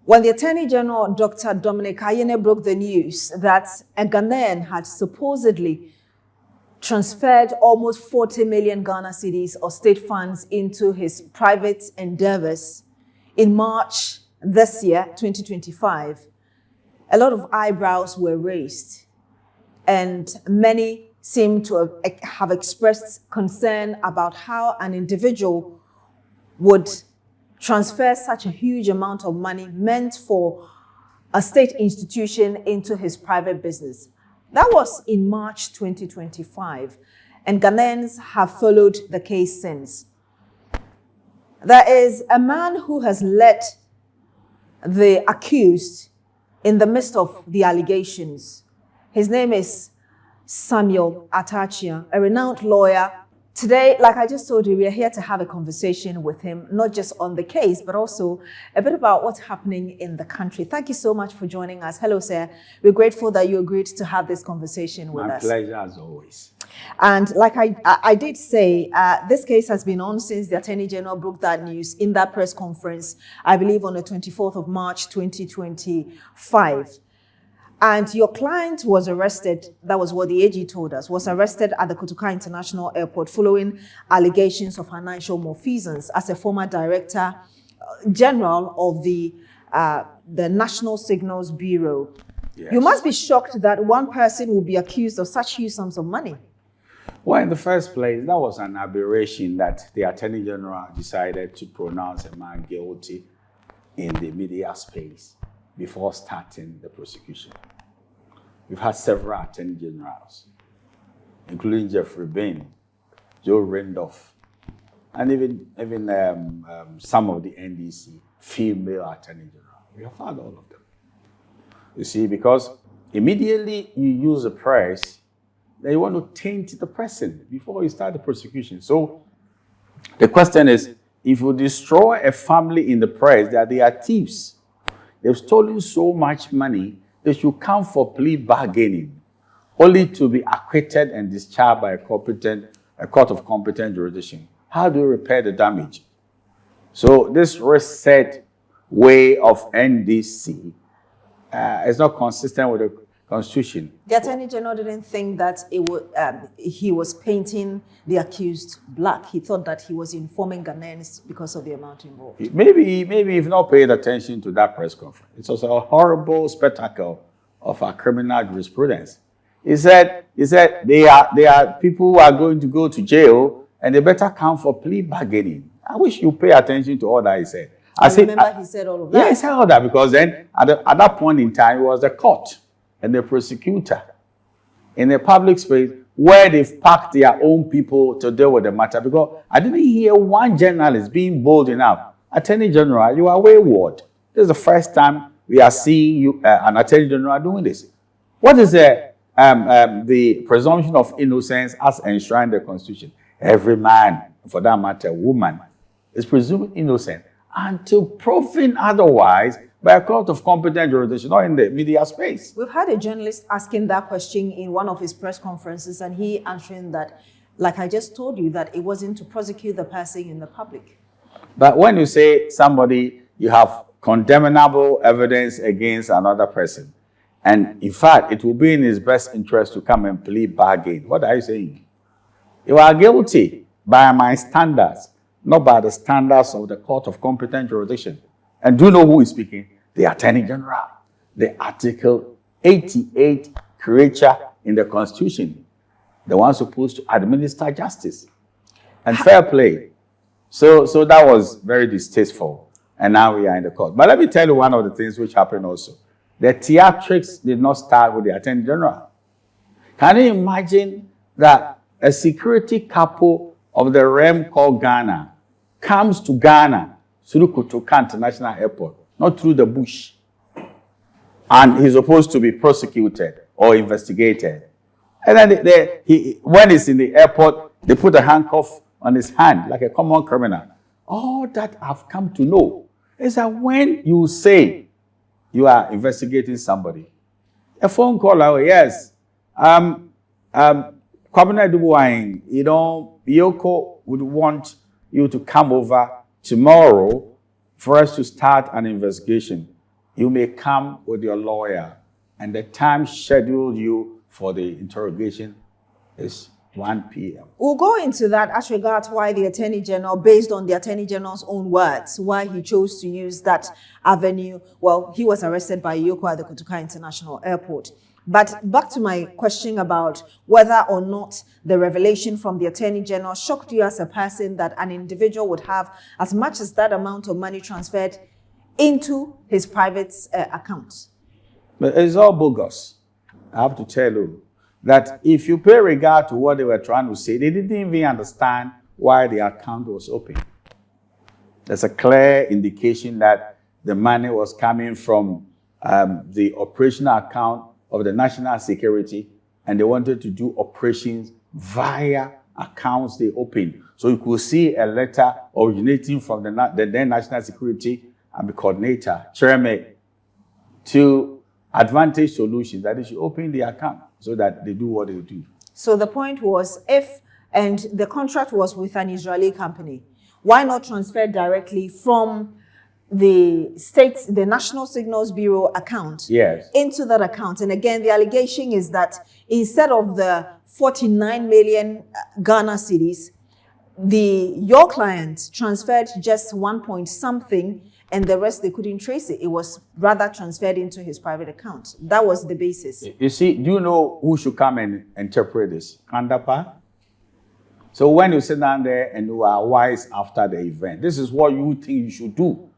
when the Attorney General, Dr. Dominic Akyea, broke the news that a Ghanaian had supposedly transferred almost 40 million Ghana cedis or state funds into his private endeavors in March this year, 2025, a lot of eyebrows were raised, and many seem to have expressed concern about how an individual would transfer such a huge amount of money meant for a state institution into his private business. That was in March 2025, and Ghanaians have followed the case since. There is a man who has led the accused in the midst of the allegations. His name is Samuel Atta, a renowned lawyer. Today, like I just told you, we are here to have a conversation with him, not just on the case, but also a bit about what's happening in the country. Thank you so much for joining us. Hello, sir. We're grateful that you agreed to have this conversation with us. My pleasure, as always. And like I did say, this case has been on since the Attorney General broke that news in that press conference, I believe on the 24th of March, 2025. And your client was arrested, that was what the AG told us, was arrested at the Kotoka International Airport following allegations of financial malfeasance as a former director general of the National Signals Bureau. Yes. You must be shocked that one person will be accused of such huge sums of money. Well, in the first place, that was an aberration that the Attorney General decided to pronounce a man guilty in the media space before starting the prosecution. We've had several Attorney Generals, including Jeffrey Bain, Joe Randolph, and even some of the NDC female Attorney General. We have had all of them. You see, because immediately you use the press, then you want to taint the person before you start the prosecution. So the question is, if you destroy a family in the press, that they are thieves, they've stolen so much money, they should come for plea bargaining, only to be acquitted and discharged by a court of competent jurisdiction. How do you repair the damage? So this reset way of NDC is not consistent with the Constitution. The Attorney General didn't think that he was painting the accused black. He thought that he was informing Ghanaians because of the amount involved. Maybe you've not paid attention to that press conference. It was a horrible spectacle of our criminal jurisprudence. He said they are people who are going to go to jail and they better come for plea bargaining. I wish you pay attention to all that he said. I remember he said all of that. Yeah, he said all that because then at that point in time it was the court and the prosecutor in a public space where they've packed their own people to deal with the matter. Because I didn't hear one journalist being bold enough. Attorney General, you are wayward. This is the first time we are seeing you, an Attorney General doing this. What is the presumption of innocence as enshrined in the Constitution? Every man, for that matter, woman, is presumed innocent until proven otherwise by a court of competent jurisdiction or in the media space. We've had a journalist asking that question in one of his press conferences, and he answering that, like I just told you, that it wasn't to prosecute the person in the public. But when you say somebody, you have condemnable evidence against another person, and in fact, it will be in his best interest to come and plead bargain. What are you saying? You are guilty by my standards, not by the standards of the court of competent jurisdiction. And do you know who is speaking? The Attorney General, the Article 88 creature in the Constitution, the one supposed to administer justice and fair play. So that was very distasteful, and now we are in the court. But let me tell you one of the things which happened also. The theatrics did not start with the Attorney General. Can you imagine that a security couple of the realm called Ghana comes to Ghana through Kotoka International Airport, not through the bush, and he's supposed to be prosecuted or investigated? And then when he's in the airport, they put a handcuff on his hand like a common criminal. All that I've come to know is that when you say you are investigating somebody, a phone call, oh yes, Kwabena Dubuain, Yoko would want you to come over tomorrow for us to start an investigation. you may come with your lawyer, and the time scheduled you for the interrogation is 1 p.m. We'll go into that as regards why the Attorney General, based on the Attorney General's own words, why he chose to use that avenue. Well, he was arrested by Akyea at the Kotoka International Airport. But back to my question about whether or not the revelation from the Attorney General shocked you as a person that an individual would have as much as that amount of money transferred into his private account. But it's all bogus. I have to tell you that if you pay regard to what they were trying to say, they didn't even understand why the account was open. There's a clear indication that the money was coming from the operational account of the national security, and they wanted to do operations via accounts they opened. So you could see a letter originating from the then national security and the coordinator, chairman, to Advantage Solutions, that they should open the account so that they do what they do. So the point was, and the contract was with an Israeli company, why not transfer directly from the National Signals Bureau account into that account? And again, the allegation is that instead of the 49 million Ghana cedis, your client transferred just 1 point something, and the rest they couldn't trace it. It was rather transferred into his private account. That was the basis. You see, do you know who should come and interpret this? Kandapa. So when you sit down there and you are wise after the event, this is what you think you should do.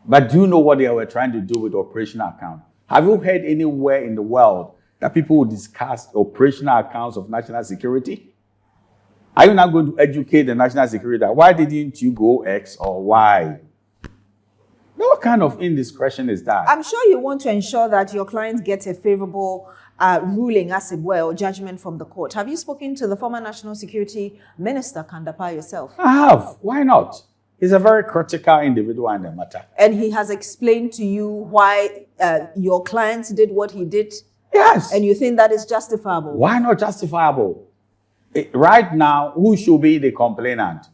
But do you know what they were trying to do with the operational account? Have you heard anywhere in the world that people will discuss operational accounts of national security? Are you not going to educate the national security that why didn't you go X or Y? What kind of indiscretion is that? I'm sure you want to ensure that your client gets a favorable ruling, as it were, or judgment from the court. Have you spoken to the former National Security Minister, Kandapa, yourself? I have. Why not? He's a very critical individual in the matter. And he has explained to you why your client did what he did? Yes. And you think that is justifiable? Why not justifiable? Right now, who should be the complainant?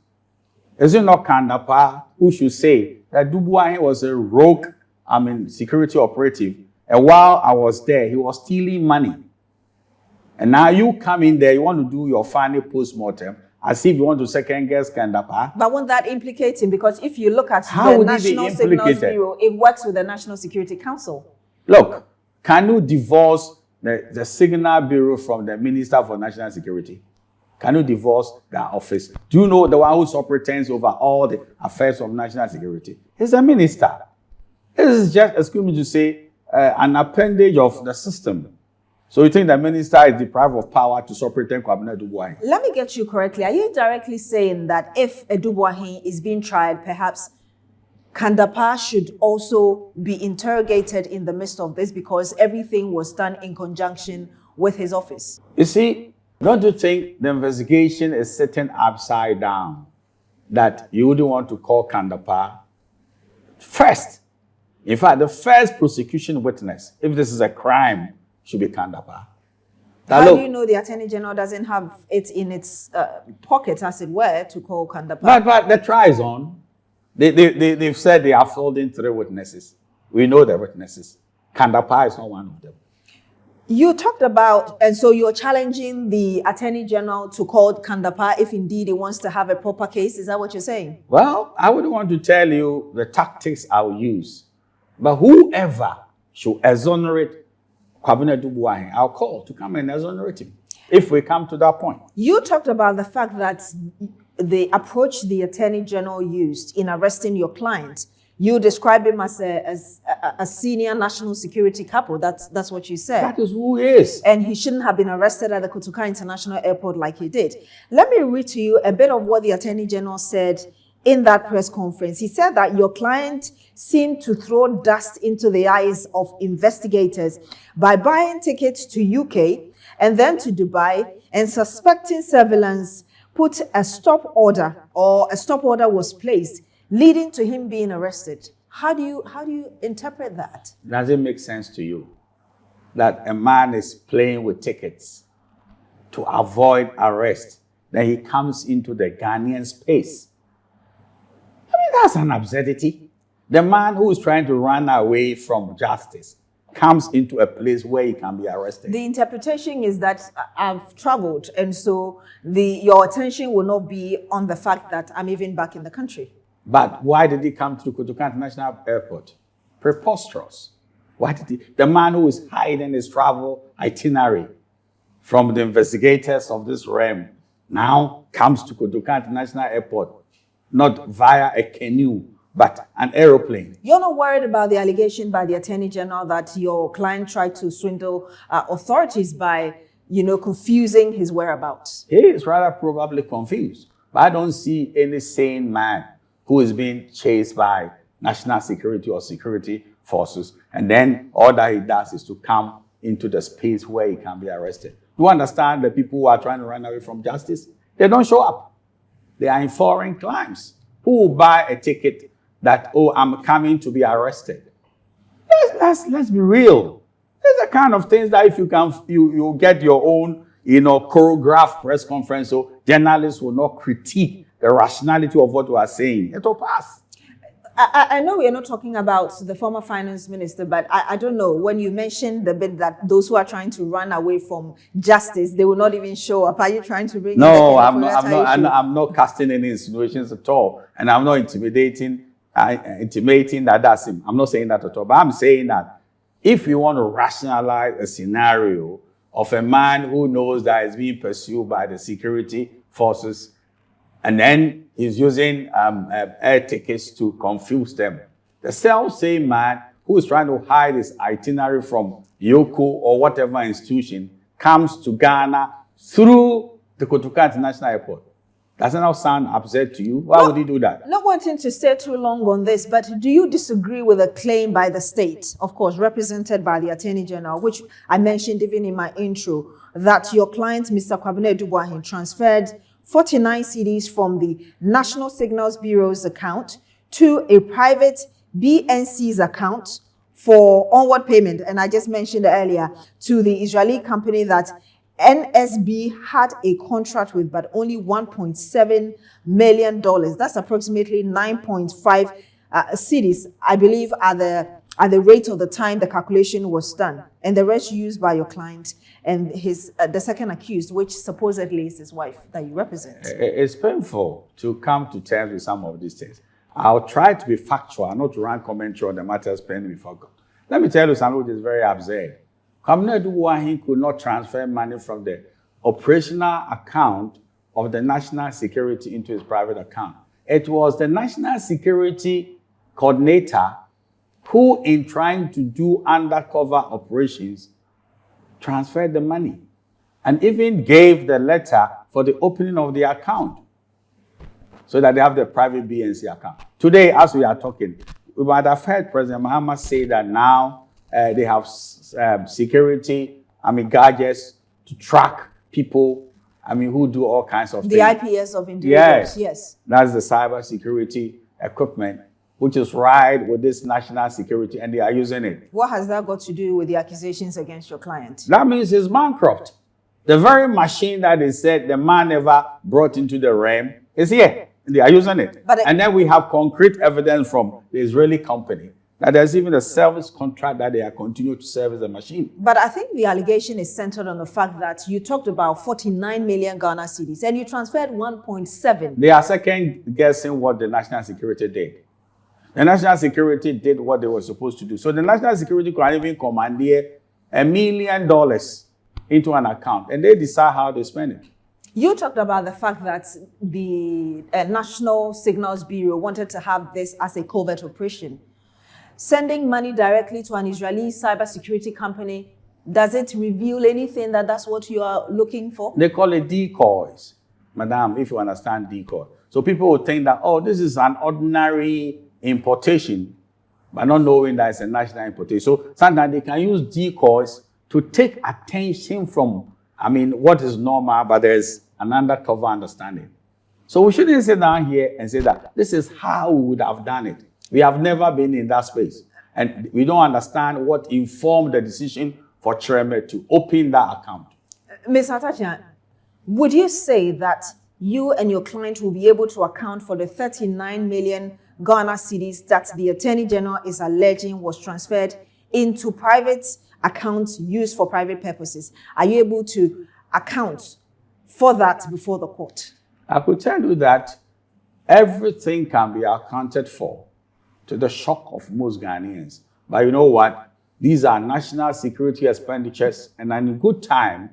Is it not Kandapa who should say that Dubois was a rogue, security operative, and while I was there, he was stealing money. And now you come in there, you want to do your final post-mortem, as if you want to second-guess Kandapa. But won't that implicate him? Because if you look at the National Signals Bureau, it works with the National Security Council. Look, can you divorce the Signal Bureau from the Minister for National Security? Can you divorce that office? Do you know the one who superintends over all the affairs of national security? He's a minister. This is just, excuse me to say, an appendage of the system. So you think the minister is deprived of power to superintend Kwabena Dubois? Let me get you correctly. Are you directly saying that if a Dubois is being tried, perhaps Kandapa should also be interrogated in the midst of this because everything was done in conjunction with his office? You see, don't you think the investigation is sitting upside down that you wouldn't want to call Kandapa first? In fact, the first prosecution witness, if this is a crime, should be Kandapa. How do you know the Attorney General doesn't have it in its pocket, as it were, to call Kandapa? But the trial is on. They've said they are holding 3 witnesses. We know the witnesses. Kandapa is not one of them. You talked about, and so you're challenging the Attorney General to call Kandapa if indeed he wants to have a proper case. Is that what you're saying? Well, I wouldn't want to tell you the tactics I'll use. But whoever should exonerate Kwabena Dubois, I'll call to come and exonerate him, if we come to that point. You talked about the fact that the approach the Attorney General used in arresting your client, you describe him as a senior national security couple. That's what you said. That is who he is. And he shouldn't have been arrested at the Kotoka International Airport like he did. Let me read to you a bit of what the Attorney General said in that press conference. He said that your client seemed to throw dust into the eyes of investigators by buying tickets to UK and then to Dubai, and suspecting surveillance put a stop order was placed, leading to him being arrested. How do you interpret that? Does it make sense to you that a man is playing with tickets to avoid arrest? Then he comes into the Ghanaian space. I mean, that's an absurdity. The man who is trying to run away from justice comes into a place where he can be arrested. The interpretation is that I've traveled, and so your attention will not be on the fact that I'm even back in the country. But why did he come to Kotoka International Airport? Preposterous. Why did he? The man who is hiding his travel itinerary from the investigators of this realm now comes to Kotoka International Airport, not via a canoe, but an aeroplane. You're not worried about the allegation by the Attorney General that your client tried to swindle authorities by, confusing his whereabouts? He is rather probably confused. But I don't see any sane man who is being chased by national security or security forces, and then all that he does is to come into the space where he can be arrested. You understand the people who are trying to run away from justice? They don't show up. They are in foreign climes. Who will buy a ticket that, I'm coming to be arrested? Let's be real. These are the kind of things that if you can, you get your own, choreographed press conference, so journalists will not critique the rationality of what we are saying. It will pass. I know we are not talking about the former finance minister, but I don't know, when you mentioned the bit that those who are trying to run away from justice, they will not even show up. Are you trying to bring? No, I'm not casting any insinuations at all, and I'm not intimating that that's him. I'm not saying that at all, but I'm saying that if you want to rationalize a scenario of a man who knows that is being pursued by the security forces, and then he's using air tickets to confuse them. The self-same man who is trying to hide his itinerary from Yoko or whatever institution comes to Ghana through the Kotoka International Airport. Doesn't that sound absurd to you? Why would he do that? Not wanting to stay too long on this, but do you disagree with a claim by the state, of course, represented by the Attorney General, which I mentioned even in my intro, that your client, Mr. Kwabena Duboahin, transferred 49 CDs from the National Signals Bureau's account to a private BNC's account for onward payment, and I just mentioned earlier, to the Israeli company that NSB had a contract with, but only $1.7 million. That's approximately 9.5 CDs, I believe, at the rate of the time the calculation was done, and the rest used by your client and the second accused, which supposedly is his wife that you represent. It's painful to come to terms with some of these things. I'll try to be factual, not to run commentary on the matters pending before God. Let me tell you something which is very absurd. Kwabena Duboahin could not transfer money from the operational account of the national security into his private account. It was the national security coordinator who, in trying to do undercover operations, transferred the money and even gave the letter for the opening of the account so that they have the private BNC account. Today, as we are talking, we might have heard President Mahama say that now they have security, gadgets to track people, who do all kinds of things. The IPS of individuals, yes. That's the cyber security equipment, which is right with this national security, and they are using it. What has that got to do with the accusations against your client? That means he's bankrupt. The very machine that they said the man never brought into the realm is here. They are using it. And then we have concrete evidence from the Israeli company that there's even a service contract that they are continuing to service the machine. But I think the allegation is centered on the fact that you talked about 49 million Ghana cedis and you transferred 1.7. They are second guessing what the national security did. The national security did what they were supposed to do. So the national security could even commandeer $1 million into an account, and they decide how they spend it. You talked about the fact that the National Signals Bureau wanted to have this as a covert operation. Sending money directly to an Israeli cybersecurity company, does it reveal anything that that's what you are looking for? They call it decoys, madam, if you understand decoy. So people will think that, this is an ordinary importation, but not knowing that it's a national importation. So sometimes they can use decoys to take attention from, what is normal, but there's an undercover understanding. So we shouldn't sit down here and say that this is how we would have done it. We have never been in that space. And we don't understand what informed the decision for Treme to open that account. Ms. Atta, would you say that you and your client will be able to account for the 39 million Ghana cedis that the Attorney General is alleging was transferred into private accounts used for private purposes. Are you able to account for that before the court? I could tell you that everything can be accounted for, to the shock of most Ghanaians. But you know what? These are national security expenditures, and in good time,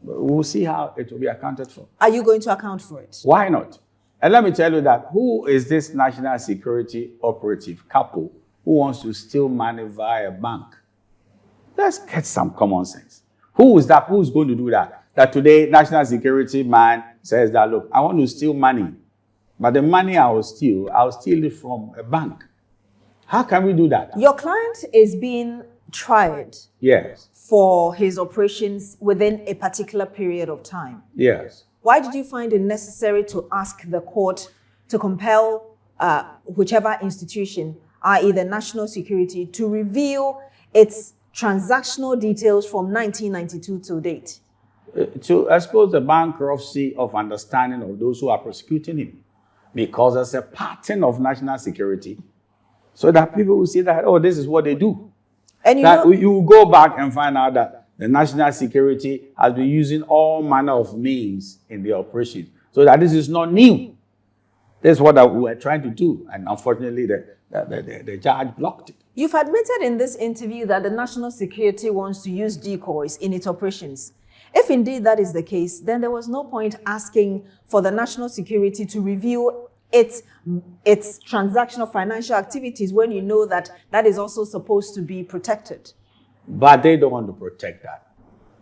we'll see how it will be accounted for. Are you going to account for it? Why not? And let me tell you that who is this national security operative couple who wants to steal money via a bank? Let's get some common sense. Who is that? Who's going to do that? That today, national security man says that, look, I want to steal money, but the money I'll steal it from a bank. How can we do that? Your client is being tried Yes. for his operations within a particular period of time. Yes. Why did you find it necessary to ask the court to compel whichever institution, i.e. the national security, to reveal its transactional details from 1992 to date? To expose the bankruptcy of understanding of those who are prosecuting him. Because there's a pattern of national security, so that people will see that, oh, this is what they do. And you go back and find out that the national security has been using all manner of means in the operation. So that this is not new. That's what we were trying to do. And unfortunately, the judge blocked it. You've admitted in this interview that the national security wants to use decoys in its operations. If indeed that is the case, then there was no point asking for the national security to review its transactional financial activities when you know that that is also supposed to be protected. But they don't want to protect that.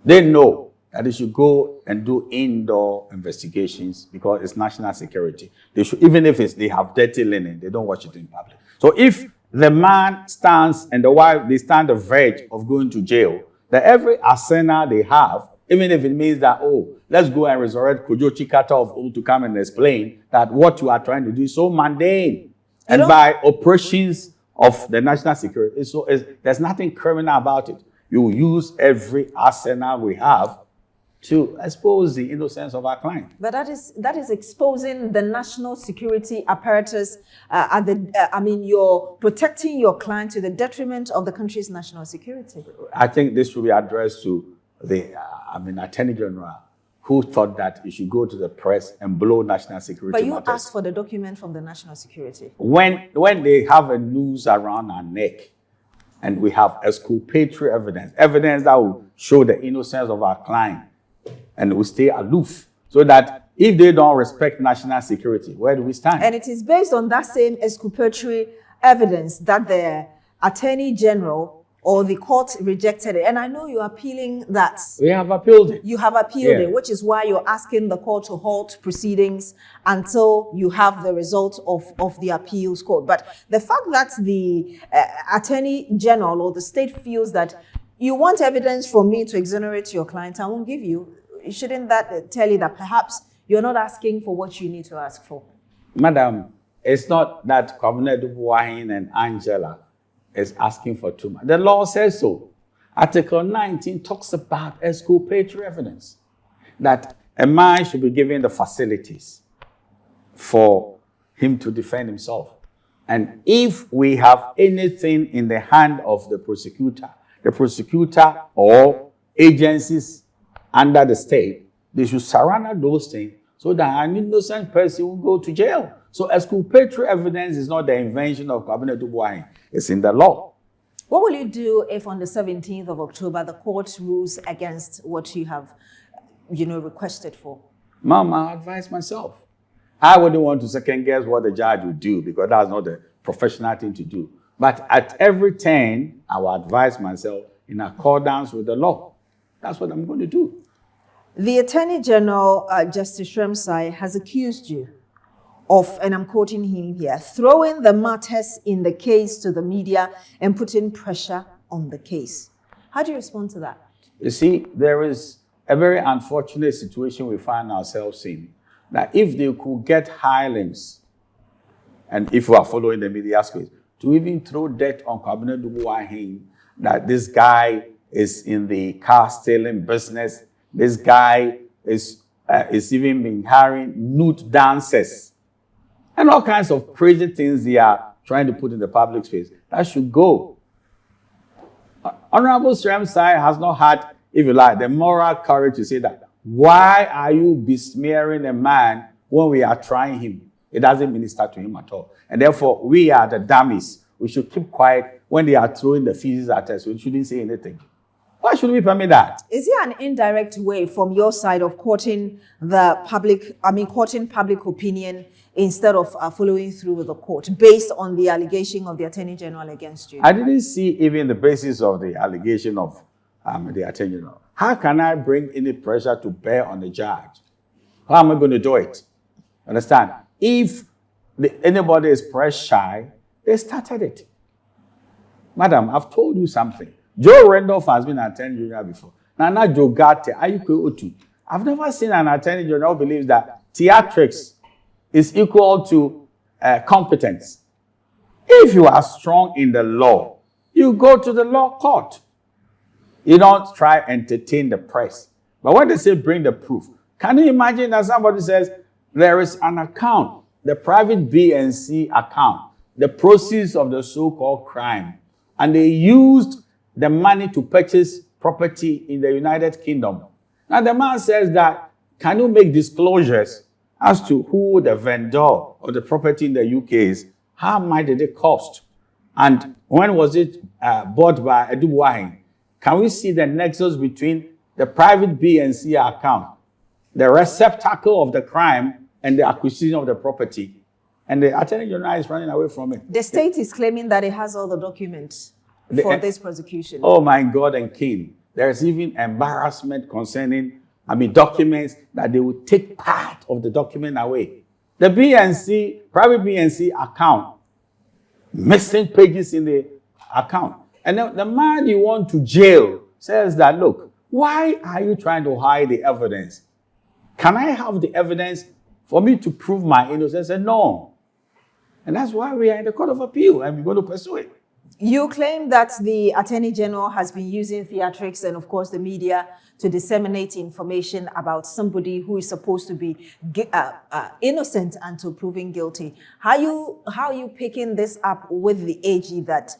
They know that they should go and do indoor investigations because it's national security. They should, even if they have dirty linen, they don't watch it in public. So if the man stands and the wife, they stand on the verge of going to jail, that every arsenal they have, even if it means that, oh, let's go and resurrect Kojo Chikata of old to come and explain that what you are trying to do is so mundane. And by operations of the national security, there's nothing criminal about it. You use every arsenal we have to expose the innocence of our client. But that is exposing the national security apparatus. You're protecting your client to the detriment of the country's national security. I think this should be addressed to the Attorney General, who thought that you should go to the press and blow national security. But you matters. asked for the document from the national security. When they have a noose around our neck, and we have exculpatory evidence that will show the innocence of our client, and we stay aloof, so that if they don't respect national security, where do we stand? And it is based on that same exculpatory evidence that the Attorney General or the court rejected it. And I know you're appealing that. We have appealed it. You have appealed it, which is why you're asking the court to halt proceedings until you have the result of the appeals court. But the fact that the Attorney General or the state feels that you want evidence from me to exonerate your client, I won't give you. Shouldn't that tell you that perhaps you're not asking for what you need to ask for? Madam, it's not that Kwabena Dubuahin and Angela is asking for too much. The law says so. Article 19 talks about exculpatory evidence, that a man should be given the facilities for him to defend himself. And if we have anything in the hand of the prosecutor or agencies under the state, they should surrender those things so that an innocent person will go to jail. So exculpatory evidence is not the invention of Kwabena Dubuahin. It's in the law. What will you do if on the 17th of October the court rules against what you have, requested for? Ma'am, I advise myself. I wouldn't want to second guess what the judge would do because that's not the professional thing to do. But at every turn, I will advise myself in accordance with the law. That's what I'm going to do. The Attorney General, Justice Shremsai, has accused you of, and I'm quoting him here, throwing the matters in the case to the media and putting pressure on the case. How do you respond to that? You see, there is a very unfortunate situation we find ourselves in, that if they could get hirelings, and if we are following the media space, to even throw dirt on Kwabena Dubuahin, that this guy is in the car stealing business, this guy is even been hiring nude dancers And all kinds of crazy things they are trying to put in the public space. That should go. Honorable Sremsai has not had, if you like, the moral courage to say that. Why are you besmearing a man when we are trying him? It doesn't minister to him at all. And therefore, we are the dummies. We should keep quiet when they are throwing the feces at us. We shouldn't say anything. Why should we permit that? Is there an indirect way from your side of courting public opinion instead of following through with the court based on the allegation of the Attorney General against you? I didn't see even the basis of the allegation of the Attorney General. How can I bring any pressure to bear on the judge? How am I going to do it? Understand? If anybody is press shy, they started it. Madam, I've told you something. Joe Randolph has been an Attorney General before. Nana Joe Gate, Akyea. I've never seen an Attorney General who believes that theatrics is equal to competence. If you are strong in the law, you go to the law court. You don't try to entertain the press. But when they say bring the proof, can you imagine that somebody says there is an account, the private B&C account, the proceeds of the so-called crime, and they used the money to purchase property in the United Kingdom. Now the man says that, can you make disclosures as to who the vendor of the property in the UK is? How much did it cost? And when was it bought by Edubuahin? Can we see the nexus between the private B&C account, the receptacle of the crime, and the acquisition of the property? And the Attorney General is running away from it. The state is claiming that it has all the documents for this prosecution. Oh my God and King. There's even embarrassment concerning, documents that they will take part of the document away. The B&C, private B&C account, missing pages in the account. And then the man you want to jail says that, look, why are you trying to hide the evidence? Can I have the evidence for me to prove my innocence? I said, no. And that's why we are in the Court of Appeal and we're going to pursue it. You claim that the Attorney General has been using theatrics and, of course, the media to disseminate information about somebody who is supposed to be innocent until proven guilty. How are you picking this up with the AG that,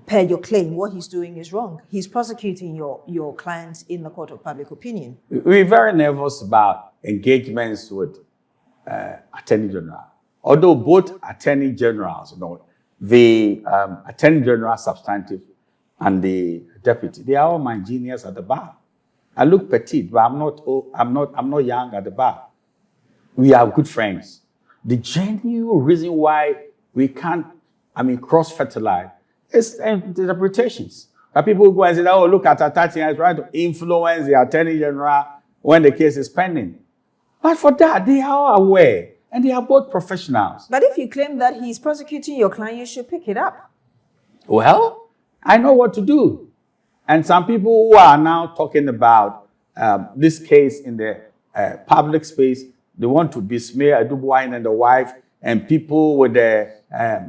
per your claim, what he's doing is wrong? He's prosecuting your client in the Court of Public Opinion. We're very nervous about engagements with Attorney General. Although both Attorney Generals, the Attorney General substantive and the deputy, they are all my juniors at the bar. I look petite, but I'm not young at the bar. We are good friends. The genuine reason why we can't, cross-fertilize is interpretations. But people go and say, oh, look at Atta trying to influence the Attorney General when the case is pending. But for that, they are all aware. And they are both professionals. But if you claim that he's prosecuting your client, you should pick it up. Well, I know what to do. And some people who are now talking about this case in the public space, they want to besmear Edubuahin and the wife and people with the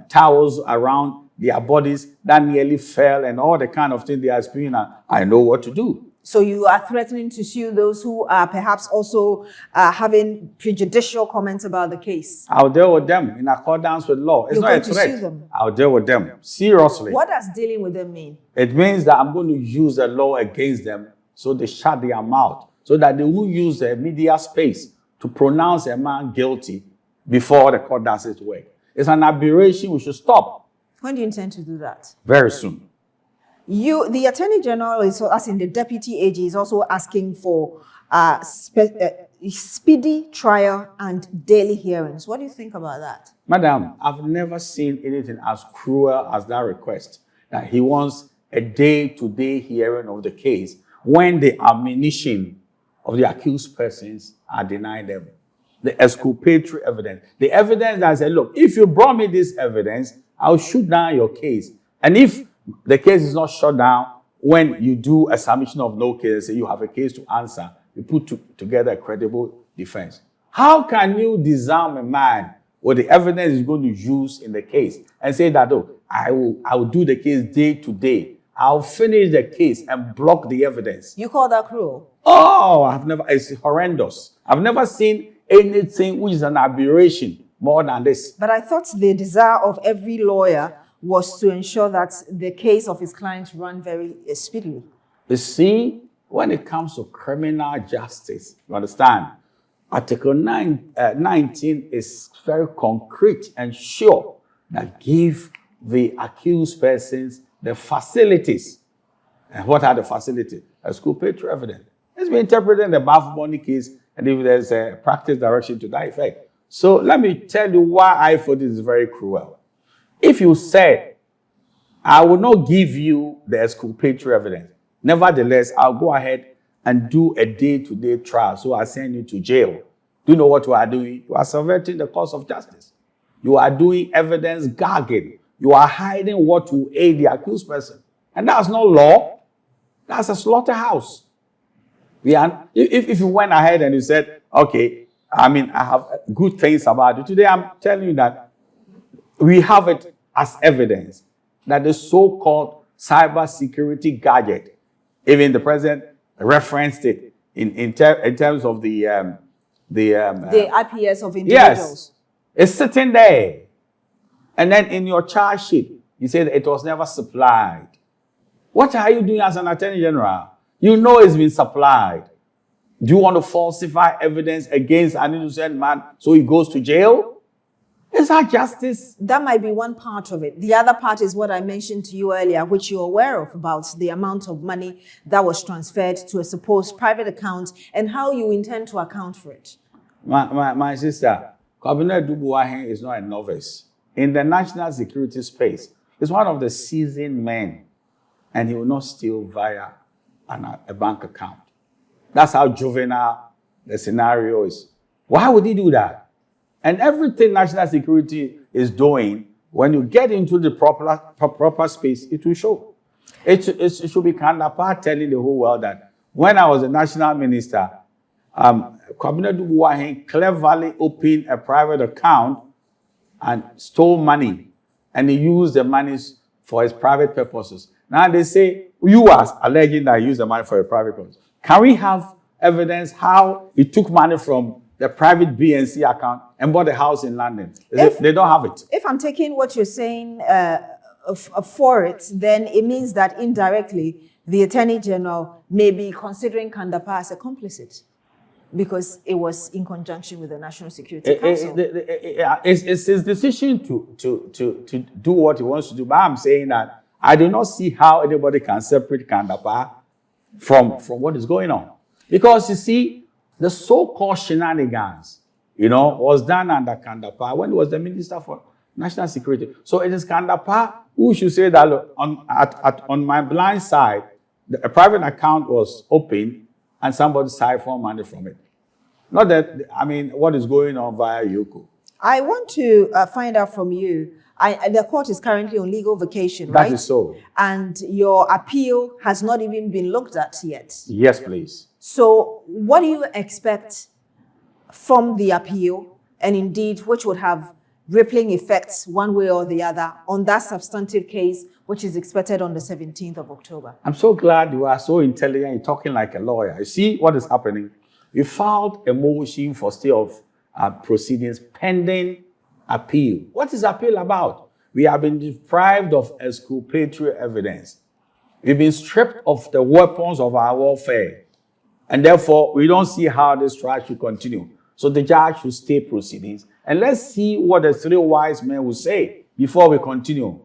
towels around their bodies that nearly fell and all the kind of things they are experiencing. I know what to do. So you are threatening to sue those who are perhaps also having prejudicial comments about the case? I'll deal with them in accordance with law. It's not a threat. Sue them? I'll deal with them. Seriously. What does dealing with them mean? It means that I'm going to use the law against them so they shut their mouth, so that they won't use the media space to pronounce a man guilty before the court does its work. It's an aberration. We should stop. When do you intend to do that? Very soon. The Attorney General, as in the Deputy AG, is also asking for speedy trial and daily hearings. What do you think about that? Madam, I've never seen anything as cruel as that request, that he wants a day-to-day hearing of the case when the ammunition of the accused persons are denied them. The exculpatory evidence. The evidence that said, look, if you brought me this evidence, I'll shoot down your case. And if the case is not shut down, when you do a submission of no case, say you have a case to answer, you put together a credible defense. How can you disarm a man with the evidence he's going to use in the case and say that, oh, I will do the case day to day. I'll finish the case and block the evidence. You call that cruel? Oh, it's horrendous. I've never seen anything which is an aberration more than this. But I thought the desire of every lawyer was to ensure that the case of his clients run very speedily. You see, when it comes to criminal justice, you understand, Article 19 is very concrete and sure that give the accused persons the facilities. And what are the facilities? Exculpatory evidence. It's been interpreted in the Bafuboni case, and if there's a practice direction to that effect. So let me tell you why I thought this is very cruel. If you said, I will not give you the exculpatory evidence, nevertheless, I'll go ahead and do a day-to-day trial, so I send you to jail. Do you know what you are doing? You are subverting the course of justice. You are doing evidence gagging. You are hiding what will aid the accused person. And that's not law. That's a slaughterhouse. If you went ahead and you said, okay, I have good things about it. Today, I'm telling you that we have it as evidence that the so-called cybersecurity gadget, even the president referenced it in terms of the IPS of individuals. Yes, it's sitting there. And then in your charge sheet, you say that it was never supplied. What are you doing as an attorney general? You know it's been supplied. Do you want to falsify evidence against an innocent man so he goes to jail? Is that justice? That might be one part of it. The other part is what I mentioned to you earlier, which you're aware of, about the amount of money that was transferred to a supposed private account and how you intend to account for it. My sister, Kwabena Dubuahen is not a novice. In the national security space, he's one of the seasoned men, and he will not steal via a bank account. That's how juvenile the scenario is. Why would he do that? And everything national security is doing, when you get into the proper space, it will show. It should be kind of part telling the whole world that when I was a national minister, Kwabena Dubuahen cleverly opened a private account and stole money, and he used the monies for his private purposes. Now they say, you are alleging that he used the money for a private purpose. Can we have evidence how he took money from the private BNC account and bought a house in London? They don't have it. If I'm taking what you're saying for it, then it means that indirectly, the Attorney General may be considering Kandapa as a complicit, because it was in conjunction with the National Security Council. It's his decision to do what he wants to do. But I'm saying that I do not see how anybody can separate Kandapa from what is going on. Because you see, the so-called shenanigans, was done under Kandapa when he was the Minister for National Security. So it is Kandapa who should say that, look, on my blind side, a private account was opened and somebody siphoned money from it. Not that, what is going on via Yoko. I want to find out from you, the court is currently on legal vacation, right? That is so. And your appeal has not even been looked at yet. Yes, please. So what do you expect from the appeal, and indeed which would have rippling effects one way or the other on that substantive case, which is expected on the 17th of October? I'm so glad you are so intelligent. You're talking like a lawyer. You see what is happening? You filed a motion for stay of proceedings pending appeal. What is appeal about? We have been deprived of exculpatory evidence. We've been stripped of the weapons of our warfare. And therefore, we don't see how this trial should continue. So the judge should stay proceedings. And let's see what the three wise men will say before we continue.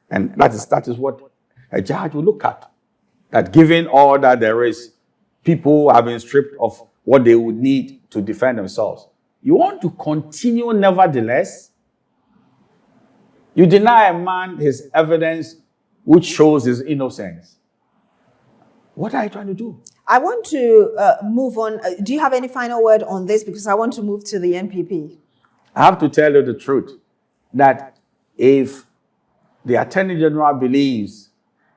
And that is what a judge will look at. That given all that there is, people have been stripped of what they would need to defend themselves. You want to continue nevertheless? You deny a man his evidence which shows his innocence. What are you trying to do? I want to move on. Do you have any final word on this? Because I want to move to the NPP. I have to tell you the truth, that if the Attorney General believes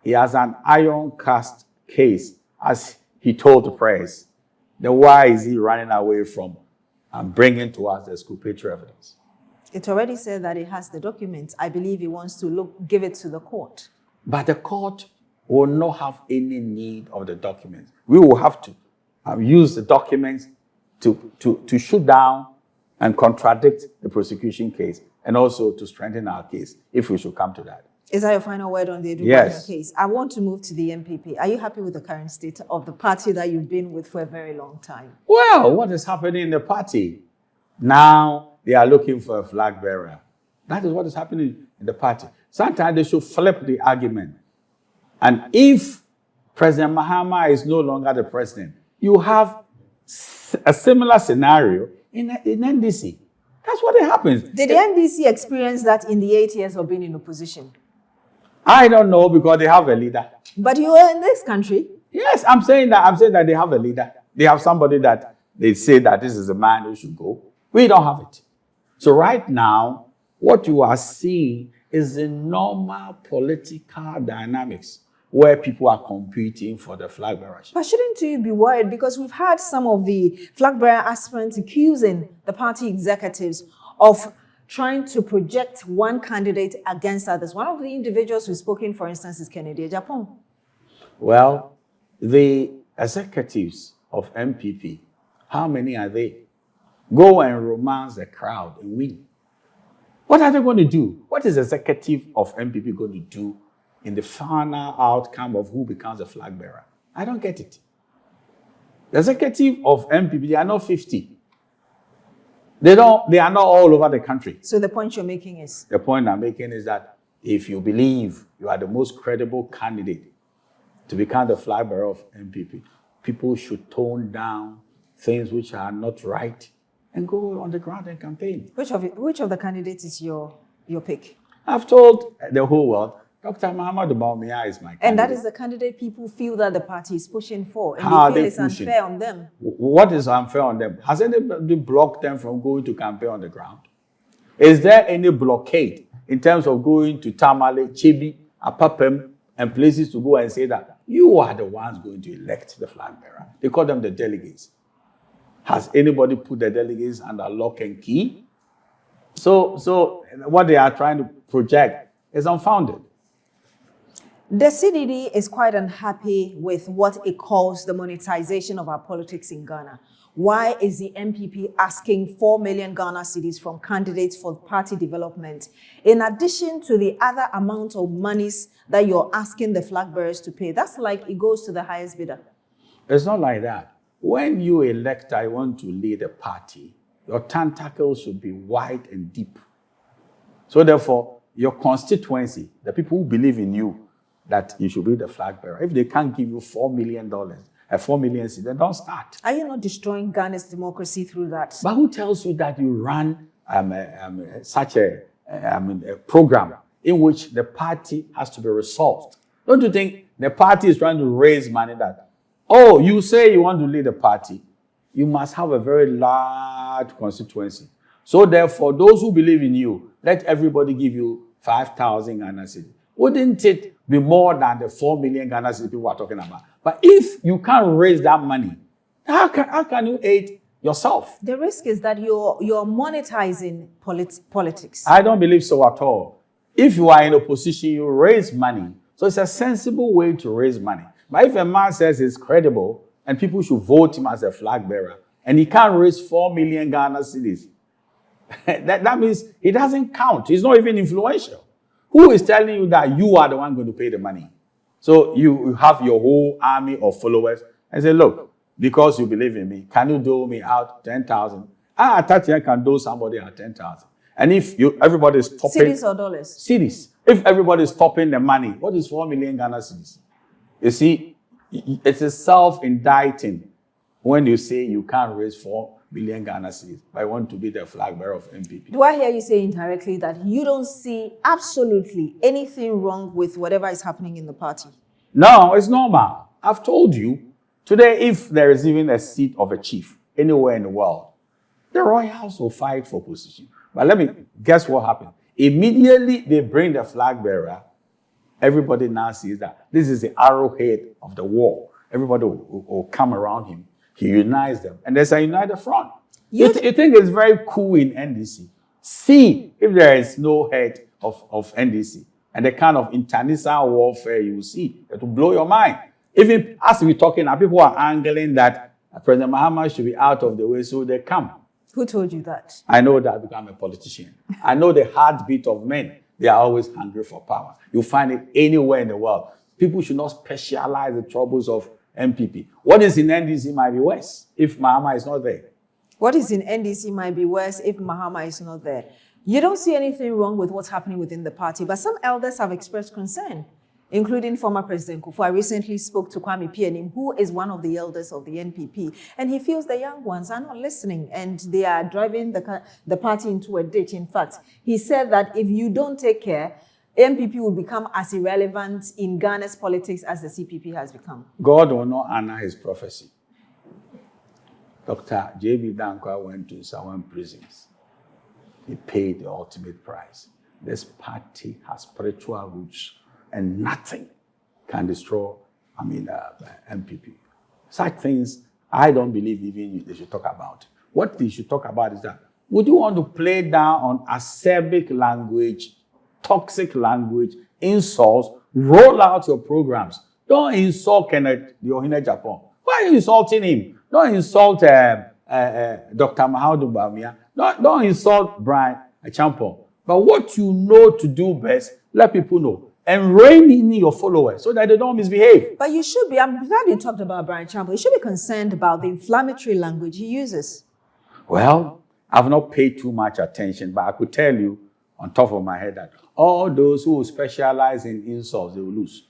he has an iron-cast case, as he told the press, then why is he running away from bringing to us the exculpatory evidence? It already said that it has the documents. I believe he wants to give it to the court. But the court will not have any need of the documents. We will have to use the documents to shoot down and contradict the prosecution case, and also to strengthen our case, if we should come to that. Is that your final word on the Edubanya Yes. case? I want to move to the MPP. Are you happy with the current state of the party that you've been with for a very long time? Well, what is happening in the party? Now they are looking for a flag bearer. That is what is happening in the party. Sometimes they should flip the argument. And if President Mahama is no longer the president, you have a similar scenario in NDC. That's what happens. Did the NDC experience that in the 8 years of being in opposition? I don't know, because they have a leader. But you were in this country. Yes, I'm saying that they have a leader. They have somebody that they say that this is a man who should go. We don't have it. So right now, what you are seeing is the normal political dynamics where people are competing for the flag bearership. But shouldn't you be worried? Because we've had some of the flag bearer aspirants accusing the party executives of trying to project one candidate against others. One of the individuals who's spoken, for instance, is Kennedy Japan. Well, the executives of MPP, how many are they? Go and romance the crowd and win. What are they going to do? What is the executive of MPP going to do in the final outcome of who becomes a flag bearer? I don't get it. The executive of MPP, they are not 50. They are not all over the country. So the point you're making is? The point I'm making is that if you believe you are the most credible candidate to become the flag bearer of MPP, people should tone down things which are not right and go on the ground and campaign. Which of the candidates is your pick? I've told the whole world, Dr. Muhammad Bawumia is my candidate. And that is the candidate people feel that the party is pushing for. And How they feel are it's they pushing? unfair on them. What is unfair on them? Has anybody blocked them from going to campaign on the ground? Is there any blockade in terms of going to Tamale, Chibi, Apapem, and places to go and say that you are the ones going to elect the flag bearer? They call them the delegates. Has anybody put the delegates under lock and key? So what they are trying to project is unfounded. The CDD is quite unhappy with what it calls the monetization of our politics in Ghana. Why is the MPP asking 4 million Ghana cedis from candidates for party development, in addition to the other amount of monies that you're asking the flag bearers to pay? That's like it goes to the highest bidder. It's not like that. When you elect, I want to lead a party, your tentacles should be wide and deep. So therefore, your constituency, the people who believe in you, that you should be the flag bearer, if they can't give you $4 million, 4 million, then don't start. Are you not destroying Ghana's democracy through that? But who tells you that you run such a program in which the party has to be resolved? Don't you think the party is trying to raise money that, oh, you say you want to lead a party, you must have a very large constituency. So therefore, those who believe in you, let everybody give you 5,000 Ghana cedis. Wouldn't it be more than the 4 million Ghana cedis people are talking about? But if you can't raise that money, how can you aid yourself? The risk is that you're monetizing politics. I don't believe so at all. If you are in opposition, you raise money. So it's a sensible way to raise money. But if a man says he's credible and people should vote him as a flag bearer, and he can't raise 4 million Ghana cedis, that means he doesn't count. He's not even influential. Who is telling you that you are the one going to pay the money? So you have your whole army of followers and say, look, because you believe in me, can you dole me out 10,000? Atta can dole somebody out 10,000. And if everybody is stopping... Cedis or dollars? Cedis. If everybody is stopping the money, what is 4 million Ghana cedis? You see, it's a self-indicting when you say you can't raise 4 million Ghana cedis, but I want to be the flag bearer of MPP. Do I hear you say indirectly that you don't see absolutely anything wrong with whatever is happening in the party? No, it's normal. I've told you, today, if there is even a seat of a chief anywhere in the world, the royals will fight for position. But let me guess what happened. Immediately they bring the flag bearer, everybody now sees that this is the arrowhead of the war. Everybody will come around him. He unites them. And there's a united front. You think it's very cool in NDC. See if there is no head of NDC and the kind of internecine warfare you will see. It will blow your mind. Even as we're talking now, people are angling that President Mahama should be out of the way, so they come. Who told you that? I know that because I'm a politician. I know the heartbeat of men. They are always hungry for power. You find it anywhere in the world. People should not specialize the troubles of MPP. What is in NDC might be worse if Mahama is not there. What is in NDC might be worse if Mahama is not there. You don't see anything wrong with what's happening within the party, but some elders have expressed concern, including former President Kufuor. I recently spoke to Kwame Pianim, who is one of the elders of the NPP, and he feels the young ones are not listening and they are driving the party into a ditch. In fact, he said that if you don't take care, NPP will become as irrelevant in Ghana's politics as the CPP has become. God will not honor his prophecy. Dr. J.B. Dankwa went to Sawan prisons. He paid the ultimate price. This party has spiritual roots, and nothing can destroy, MPP. Such things, I don't believe even they should talk about. What they should talk about is that, would you want to play down on acerbic language, toxic language, insults, roll out your programs? Don't insult Kenneth Yohine Japan. Why are you insulting him? Don't insult Dr. Mahaudu Bamia. Don't insult Brian Achampong. But what you know to do best, let people know. And rein in your followers so that they don't misbehave. But you should be, I'm glad you talked about Brian Achampong. You should be concerned about the inflammatory language he uses. Well, I've not paid too much attention, but I could tell you on top of my head that all those who specialize in insults, they will lose.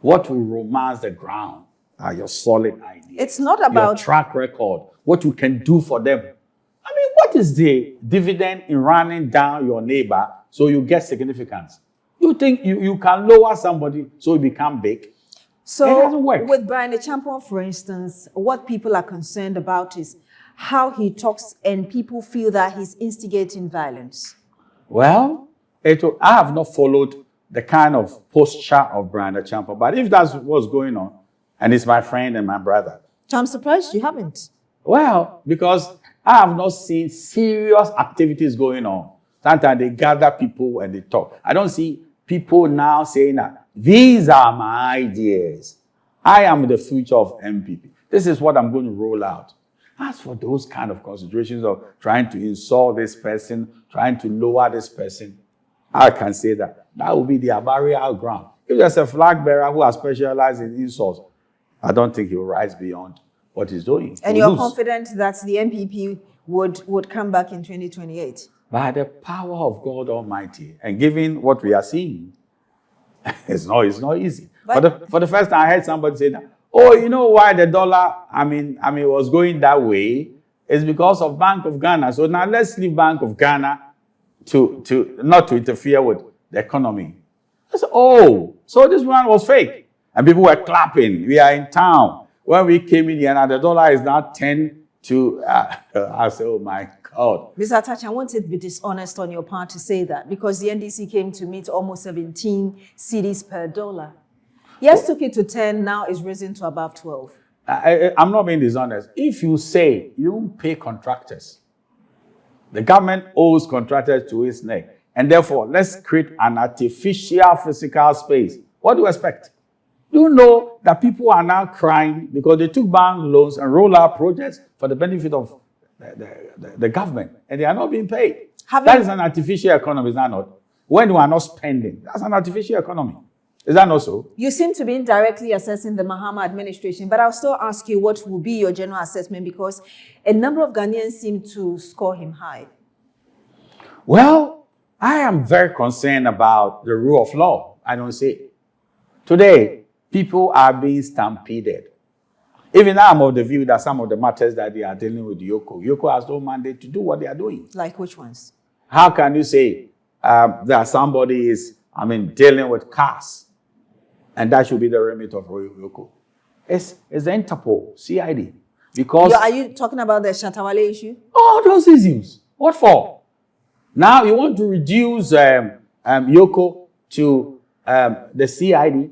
What will romance the ground are your solid ideas. It's not about your track record, what you can do for them. I mean, what is the dividend in running down your neighbor so you get significance? You think you can lower somebody so you become big? So it doesn't work. With Brian Achampong, for instance, what people are concerned about is how he talks and people feel that he's instigating violence. Well, I have not followed the kind of posture of Brian Achampong, but if that's what's going on, and he's my friend and my brother. I'm surprised you haven't. Well, because I have not seen serious activities going on. Sometimes they gather people and they talk. I don't see people now saying that these are my ideas. I am the future of MPP. This is what I'm going to roll out. As for those kind of considerations of trying to insult this person, trying to lower this person, I can say that will be their burial ground. If there's a flag bearer who has specialized in insults, I don't think he'll rise beyond what he's doing. And you're confident that the MPP would come back in 2028? By the power of God Almighty, and given what we are seeing, it's not easy. For the first time, I heard somebody say that, oh, you know why the dollar, was going that way? It's because of Bank of Ghana. So now let's leave Bank of Ghana to not to interfere with the economy. I said, oh, so this one was fake. And people were clapping. We are in town. When we came in here, now the dollar is now 10 to, I said, oh my God. Mr. Atta, I want to be dishonest on your part to say that because the NDC came to meet almost 17 cedis per dollar. Yes, took it to 10, now it's risen to above 12. I'm not being dishonest. If you say you don't pay contractors, the government owes contractors to its neck, and therefore let's create an artificial physical space. What do you expect? You know that people are now crying because they took bank loans and roll out projects for the benefit of the government, and they are not being paid. That is an artificial economy, is that not? When we are not spending, that's an artificial economy. Is that not so? You seem to be indirectly assessing the Mahama administration, but I'll still ask you what will be your general assessment because a number of Ghanaians seem to score him high. Well, I am very concerned about the rule of law. I don't see it. Today, people are being stampeded. Even now, I'm of the view that some of the matters that they are dealing with Yoko has no mandate to do what they are doing. Like which ones? How can you say that somebody is, dealing with cars, and that should be the remit of Yoko? It's the Interpol, CID. Because are you talking about the Shatawale issue? Oh, those issues. What for? Now you want to reduce Yoko to the CID.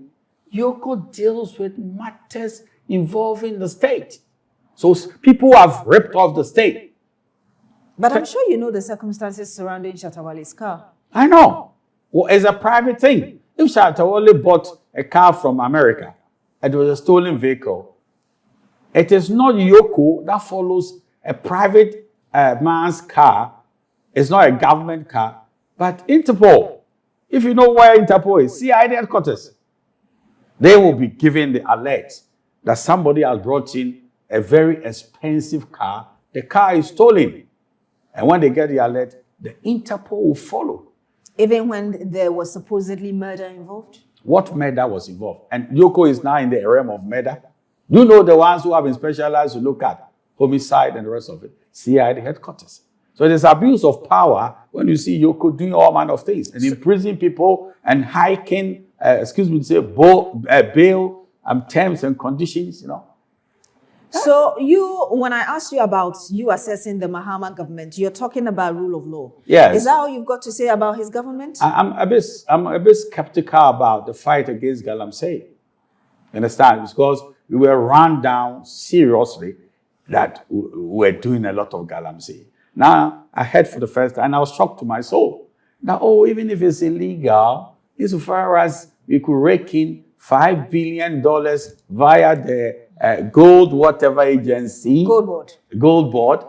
Yoko deals with matters involving the state. So people have ripped off the state. But I'm sure you know the circumstances surrounding Shatawale's car. I know. Well, it's a private thing. If Shatawale bought a car from America, it was a stolen vehicle, it is not Yoko that follows a private man's car. It's not a government car, but Interpol. If you know where Interpol is, CID headquarters, they will be giving the alert that somebody has brought in a very expensive car. The car is stolen. And when they get the alert, the Interpol will follow. Even when there was supposedly murder involved? What murder was involved? And Yoko is now in the realm of murder. You know the ones who have been specialized to look at homicide and the rest of it. CID headquarters. So there's abuse of power when you see Yoko doing all manner of things and imprisoning people and hiking, bail terms and conditions, you know. So when I asked you about you assessing the Mahama government, you're talking about rule of law. Yes. Is that all you've got to say about his government? I'm a bit skeptical about the fight against Galamsey. Understand? Because we were run down seriously that we were doing a lot of Galamsey. Now, I heard for the first time, and I was shocked to my soul, that, even if it's illegal, insofar as we could rake in $5 billion via the gold whatever agency. Gold board.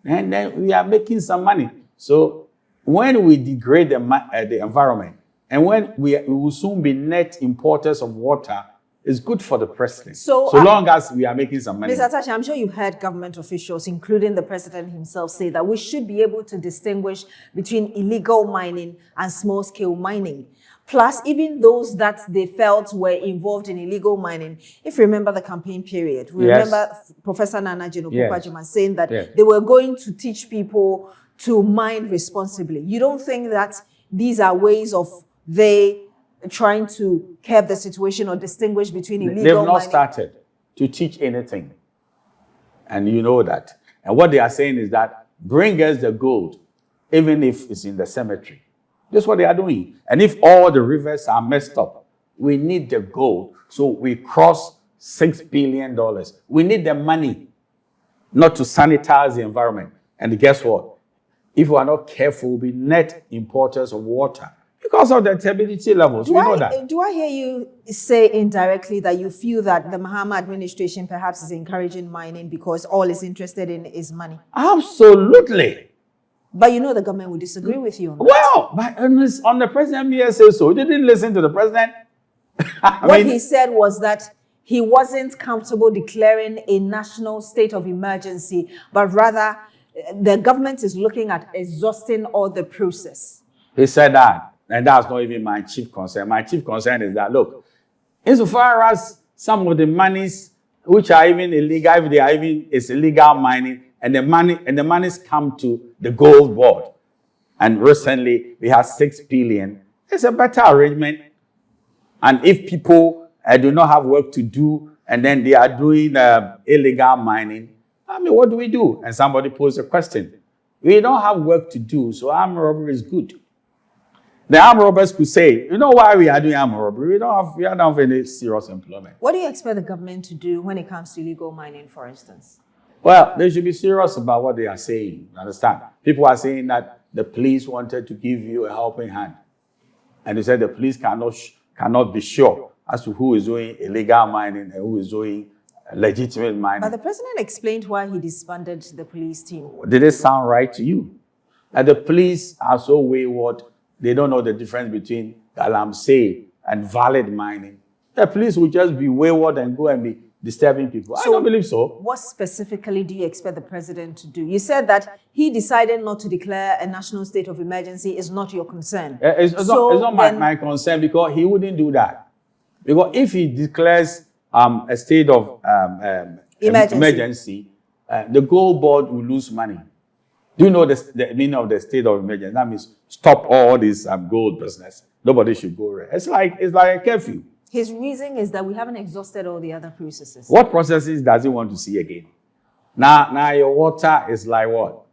And then we are making some money. So when we degrade the environment, and when we will soon be net importers of water, it's good for the president. So long as we are making some money. Ms. Atta, I'm sure you've heard government officials, including the president himself, say that we should be able to distinguish between illegal mining and small-scale mining. Plus, even those that they felt were involved in illegal mining, if you remember the campaign period, we remember Professor Nana Jino saying that they were going to teach people to mine responsibly. You don't think that these are ways of trying to curb the situation or distinguish between illegal mining? They've not started to teach anything. And you know that. And what they are saying is that bring us the gold, even if it's in the cemetery. That's what they are doing. And if all the rivers are messed up, we need the gold. So we cross $6 billion. We need the money, not to sanitize the environment. And guess what? If we are not careful, we'll be net importers of water because of the turbidity levels. We know that. Do I hear you say indirectly that you feel that the Mahama administration perhaps is encouraging mining because all it's interested in is money? Absolutely. But you know the government would disagree with you on that. Well, but on the president, he says so. He didn't listen to the president. What he said was that he wasn't comfortable declaring a national state of emergency, but rather the government is looking at exhausting all the process. He said that, and that's not even my chief concern. My chief concern is that, look, insofar as some of the monies which are even illegal, if they are even it's illegal mining, and the monies come to the gold board. And recently we had $6 billion. It's a better arrangement. And if people do not have work to do, and then they are doing illegal mining, what do we do? And somebody posed a question. We don't have work to do, so armed robbery is good. The armed robbers could say, you know why we are doing armed robbery? We don't have any serious employment. What do you expect the government to do when it comes to illegal mining, for instance? Well, they should be serious about what they are saying. Understand? People are saying that the police wanted to give you a helping hand. And they said the police cannot be sure as to who is doing illegal mining and who is doing legitimate mining. But the president explained why he disbanded the police team. Did it sound right to you? That the police are so wayward, they don't know the difference between galamsey and valid mining. The police will just be wayward and go and be disturbing people. So I don't believe so. What specifically do you expect the president to do? You said that he decided not to declare a national state of emergency is not your concern. It's not my concern because he wouldn't do that. Because if he declares a state of emergency, the gold board will lose money. Do you know the meaning of the state of emergency? That means stop all this gold business. Nobody should go there. It's like a curfew. His reason is that we haven't exhausted all the other processes. What processes does he want to see again? Now your water is like what?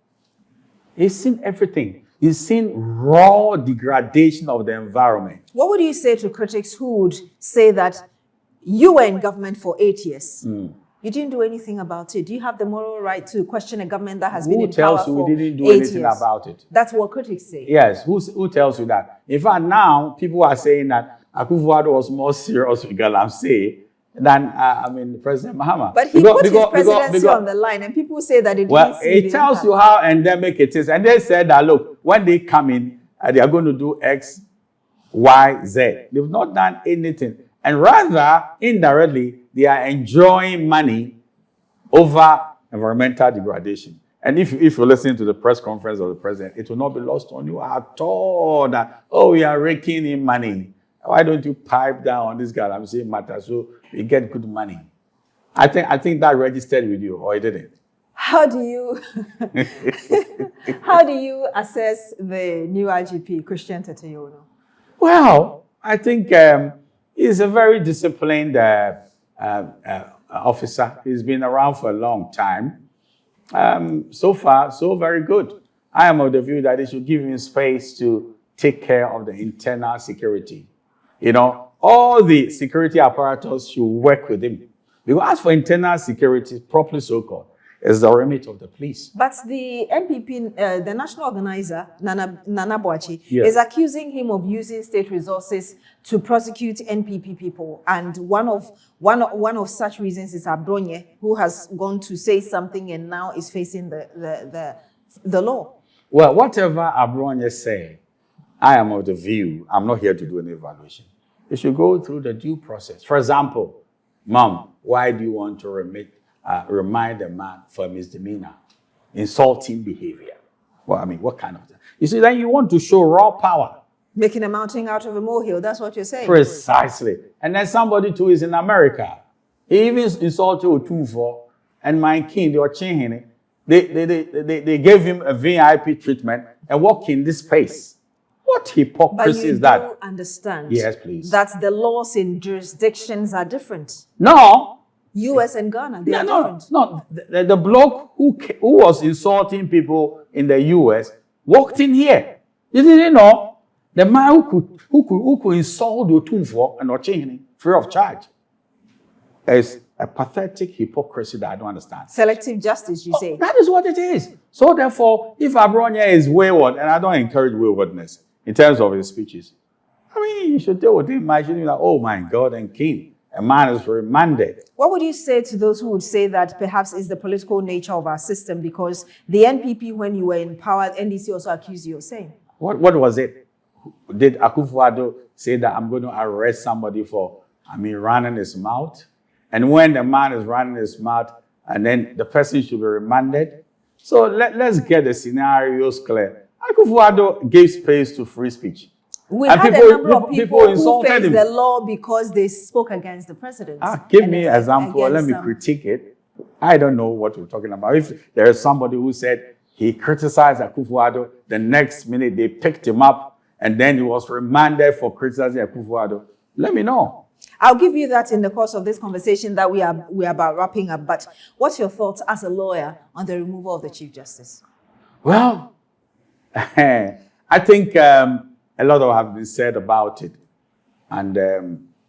He's seen everything. He's seen raw degradation of the environment. What would you say to critics who would say that you were in government for 8 years? You didn't do anything about it. Do you have the moral right to question a government that has been in power for 8 years? Who tells you we didn't do anything about it? That's what critics say. Yes. Who tells you that? In fact, now people are saying that Akufo-Addo was more serious with Galamsey President Mahama. But he put his presidency on the line, and people say that it it tells you how endemic it is. And they said that, look, when they come in, they are going to do X, Y, Z. They've not done anything. And rather, indirectly, they are enjoying money over environmental degradation. And if you listen to the press conference of the president, it will not be lost on you at all that, oh, we are raking in money. Why don't you pipe down on this guy? I'm saying matter, so we get good money. I think that registered with you, or it didn't. How do you assess the new IGP, Christian Teteyono? Well, I think he's a very disciplined officer. He's been around for a long time. So far, so very good. I am of the view that they should give him space to take care of the internal security. You know, all the security apparatus should work with him. Because as for internal security, properly so-called, is the remit of the police. But the NPP, the national organizer, Nana Boachi, yes, is accusing him of using state resources to prosecute NPP people. And one of such reasons is Abronye, who has gone to say something and now is facing the law. Well, whatever Abronye say, I am of the view, I'm not here to do an evaluation. You should go through the due process. For example, Mom, why do you want to remind a man for misdemeanor, insulting behavior? Well, I mean, what kind of thing? You see, then you want to show raw power. Making a mountain out of a molehill, that's what you're saying. Precisely. And then somebody too is in America. He even insulted Otunfo and my king, the Ochenhene. They gave him a VIP treatment and walked in this space. What hypocrisy is that? But you do understand, yes, please, that the laws in jurisdictions are different. No. US and Ghana, they are different. No, the bloke who was insulting people in the US walked in here. You didn't know? The man who could insult the Otunfo and Ochenhene free of charge is a pathetic hypocrisy that I don't understand. Selective justice, you say? That is what it is. So therefore, if Abronye is wayward, and I don't encourage waywardness in terms of his speeches, I mean, you should deal with him. I should be like, oh my God and King, a man is remanded. What would you say to those who would say that perhaps it's the political nature of our system, because the NPP, when you were in power, NDC also accused you of saying? What was it? Did Akufo-Addo say that I'm going to arrest somebody for, running his mouth? And when the man is running his mouth, and then the person should be remanded? So let's get the scenarios clear. Akufo-Addo gave space to free speech. We had a number of people who faced the law because they spoke against the president. Give me an example. Let me critique it. I don't know what we're talking about. If there is somebody who said he criticized Akufo-Addo, the next minute they picked him up and then he was remanded for criticizing Akufo-Addo, let me know. I'll give you that in the course of this conversation that we are about wrapping up. But what's your thoughts as a lawyer on the removal of the Chief Justice? Well, I think a lot of have been said about it, and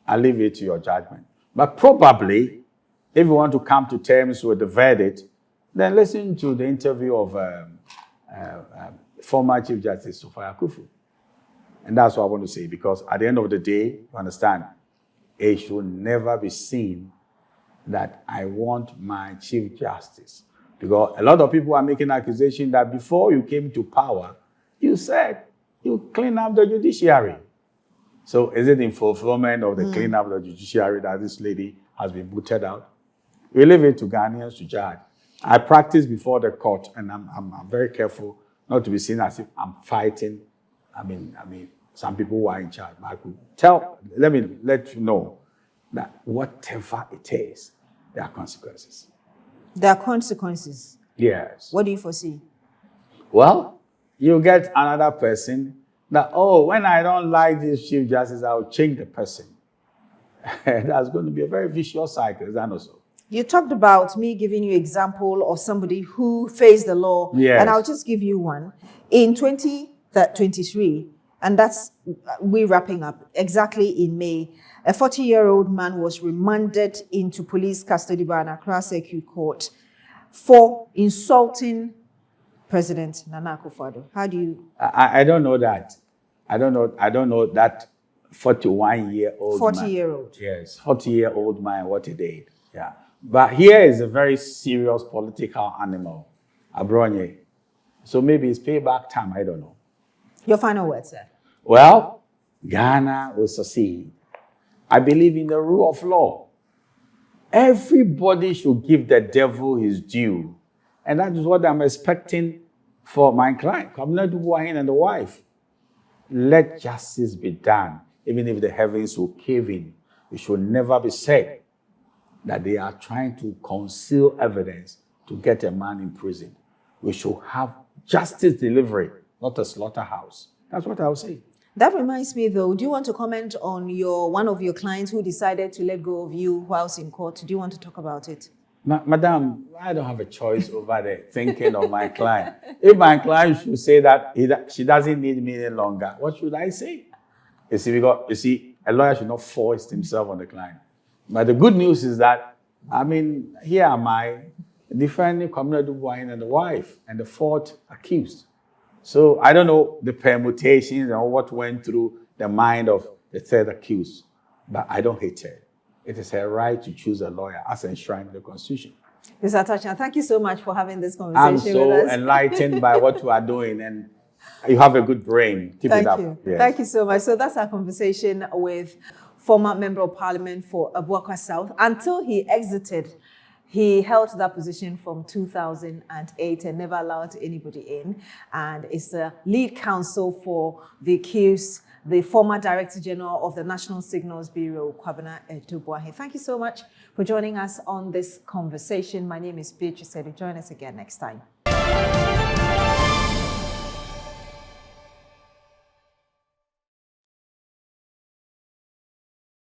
I leave it to your judgment. But probably, if you want to come to terms with the verdict, then listen to the interview of former Chief Justice Sophia Akufu. And that's what I want to say, because at the end of the day, you understand, it should never be seen that I want my Chief Justice. Because a lot of people are making accusation that before you came to power, you said you clean up the judiciary. So is it in fulfillment of the clean up the judiciary that this lady has been booted out? We leave it to Ghanaians to judge. I practice before the court, and I'm very careful not to be seen as if I'm fighting. I mean, some people who are in charge. I could let me let you know that whatever it is, there are consequences. There are consequences? Yes. What do you foresee? Well, you get another person that, oh, when I don't like this Chief Justice, I'll change the person. That's going to be a very vicious cycle, is that not so? You talked about me giving you an example of somebody who faced the law. Yes. And I'll just give you one. In 2023, and that's, we're wrapping up, exactly in May, a 40-year-old man was remanded into police custody by an Accra Circuit Court for insulting President Nana Akufo-Addo. How do you? I don't know that. I don't know that 41-year-old man. 40-year-old. Yes, 40-year-old man, what he did. Yeah. But here is a very serious political animal, Abronye. So maybe it's payback time, I don't know. Your final word, sir. Well, Ghana will succeed. I believe in the rule of law. Everybody should give the devil his due. And that is what I'm expecting for my client, Kwabena Dubois and the wife. Let justice be done, even if the heavens will cave in. It should never be said that they are trying to conceal evidence to get a man in prison. We should have justice delivery, not a slaughterhouse. That's what I would say. That reminds me, though, do you want to comment on one of your clients who decided to let go of you whilst in court? Do you want to talk about it? Madam, I don't have a choice over the thinking of my client. If my client should say that she doesn't need me any longer, what should I say? You see, a lawyer should not force himself on the client. But the good news is that, here am I defending Kwabena Dubois and the wife and the fourth accused. So I don't know the permutations and what went through the mind of the third accused, but I don't hate her. It is her right to choose a lawyer as enshrined in the Constitution. Mr. Atta, thank you so much for having this conversation with us. I'm so enlightened by what you are doing, and you have a good brain. Keep it up. Thank you. Yes. Thank you so much. So that's our conversation with former Member of Parliament for Abuakwa South. Until he exited, he held that position from 2008 and never allowed anybody in. And is the lead counsel for the accused, the former Director General of the National Signals Bureau, Kwabena Dubois. Thank you so much for joining us on this conversation. My name is Beatrice. Join us again next time.